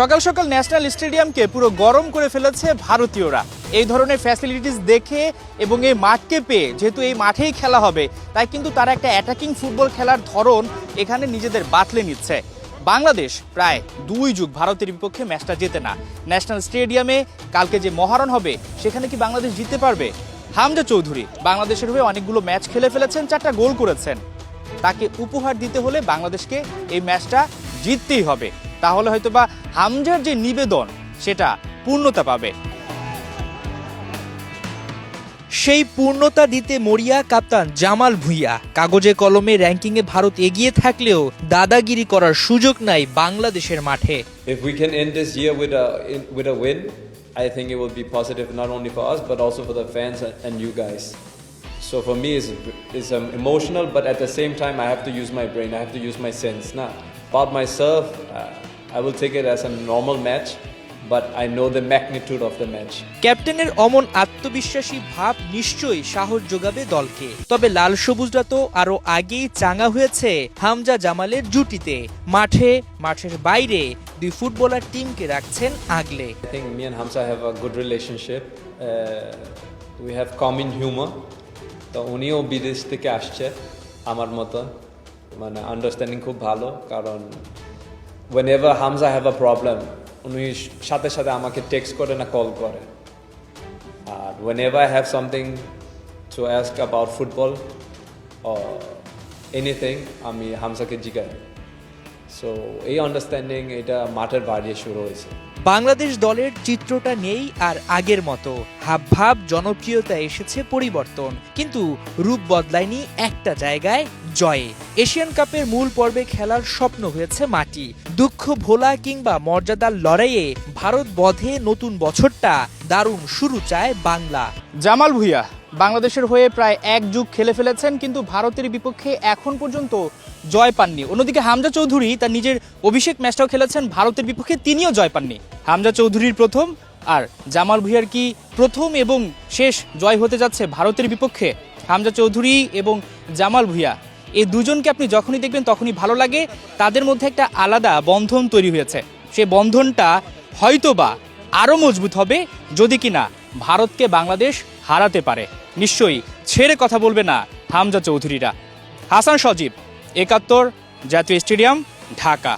সকাল সকাল ন্যাশনাল স্টেডিয়ামকে পুরো গরম করে ফেলেছে ভারতীয়রা। এই ধরনের ফ্যাসিলিটিস দেখে এবং এই মাঠকে পেয়ে, যেহেতু এই মাঠেই খেলা হবে, তাই কিন্তু তারা একটা অ্যাটাকিং ফুটবল খেলার ধরন এখানে নিজেদের বাতলে নিচ্ছে। বাংলাদেশ প্রায় 2 যুগ ভারতের বিপক্ষে ম্যাচটা জেতে না। ন্যাশনাল স্টেডিয়ামে কালকে যে মহারণ হবে সেখানে কি বাংলাদেশ জিততে পারবে? হামজা চৌধুরী বাংলাদেশের হয়ে অনেকগুলো ম্যাচ খেলে ফেলেছেন, 4টা গোল করেছেন। তাকে উপহার দিতে হলে বাংলাদেশকে এই ম্যাচটা জিততেই হবে, তাহলে হয়তোবা হামজার যে নিবেদন সেটা পূর্ণতা পাবে। সেই পূর্ণতা দিতে মরিয়া কাপ্তান জামাল ভুঁইয়া। কাগজে কলমে র্যাঙ্কিংয়ে ভারত এগিয়ে থাকলেও দাদাগিরি করার সুযোগ নাই বাংলাদেশের মাঠে। If we can end this year with a win, I think it will be positive not only for us but also for the fans and you guys. So for me it's emotional, but at the same time I have to use my brain, I have to use my sense. Now, about myself, I will take it as a normal match, but I know the magnitude of the match. ক্যাপ্টেনের অমন আত্মবিশ্বাসী ভাব নিশ্চয়ই সাহস যোগাবে দলকে। তবে লাল সবুজরা তো আরো আগেই চাঙ্গা হয়েছে হামজা জামালের জুটিতে। মাঠের বাইরে দুই ফুটবলার টিমকে রাখছেন আগলে। I think me and Hamza have a good relationship. We have common humor. তো উনিও বিদেশ থেকে আসছে আমার মতো, মানে আন্ডারস্ট্যান্ডিং খুব ভালো। কারণ whenever Hamza have a problem, উনি সাথে সাথে আমাকে টেক্সট করে না কল করে। আর whenever I have something to ask about football or anything, আমি হামজাকে জিজ্ঞাসা। সো এই আন্ডারস্ট্যান্ডিং এটা মাঠের বাইরে শুরু হয়েছে। বাংলাদেশ দলের চিত্রটা নেই আর আগের মতো। হাবভাব জনপ্রিয়তা এসেছে পরিবর্তন, কিন্তু রূপ বদলায়নি একটা জায়গায়, জয়ে। এশিয়ান কাপের মূল পর্বে খেলার স্বপ্ন হয়েছে মাটি। দুঃখ ভোলা কিংবা মর্যাদার লড়াইয়ে ভারত বধে নতুন বছরটা দারুণ শুরু চায় বাংলা। জামাল ভুঁইয়া বাংলাদেশের হয়ে প্রায় 1 যুগ খেলে ফেলেছেন, কিন্তু ভারতের বিপক্ষে এখন পর্যন্ত জয় পাননি। অন্যদিকে হামজা চৌধুরী তার নিজের অভিষেক ম্যাচটাও খেলেছেন ভারতের বিপক্ষে, তিনিও জয় পাননি। হামজা চৌধুরীর প্রথম আর জামাল ভুঁইয়ার কি প্রথম এবং শেষ জয় হতে যাচ্ছে ভারতের বিপক্ষে? হামজা চৌধুরী এবং জামাল ভুঁইয়া এই দুজনকে আপনি যখনই দেখবেন তখনই ভালো লাগে। তাদের মধ্যে একটা আলাদা বন্ধন তৈরি হয়েছে। সেই বন্ধনটা হয়তোবা আরও মজবুত হবে যদি কিনা ভারতকে বাংলাদেশ হারাতে পারে। নিশ্চয়ই ছেড়ে কথা বলবে না হামজা চৌধুরীরা। হাসান সজীব, 71 জাতীয় স্টেডিয়াম, ঢাকা।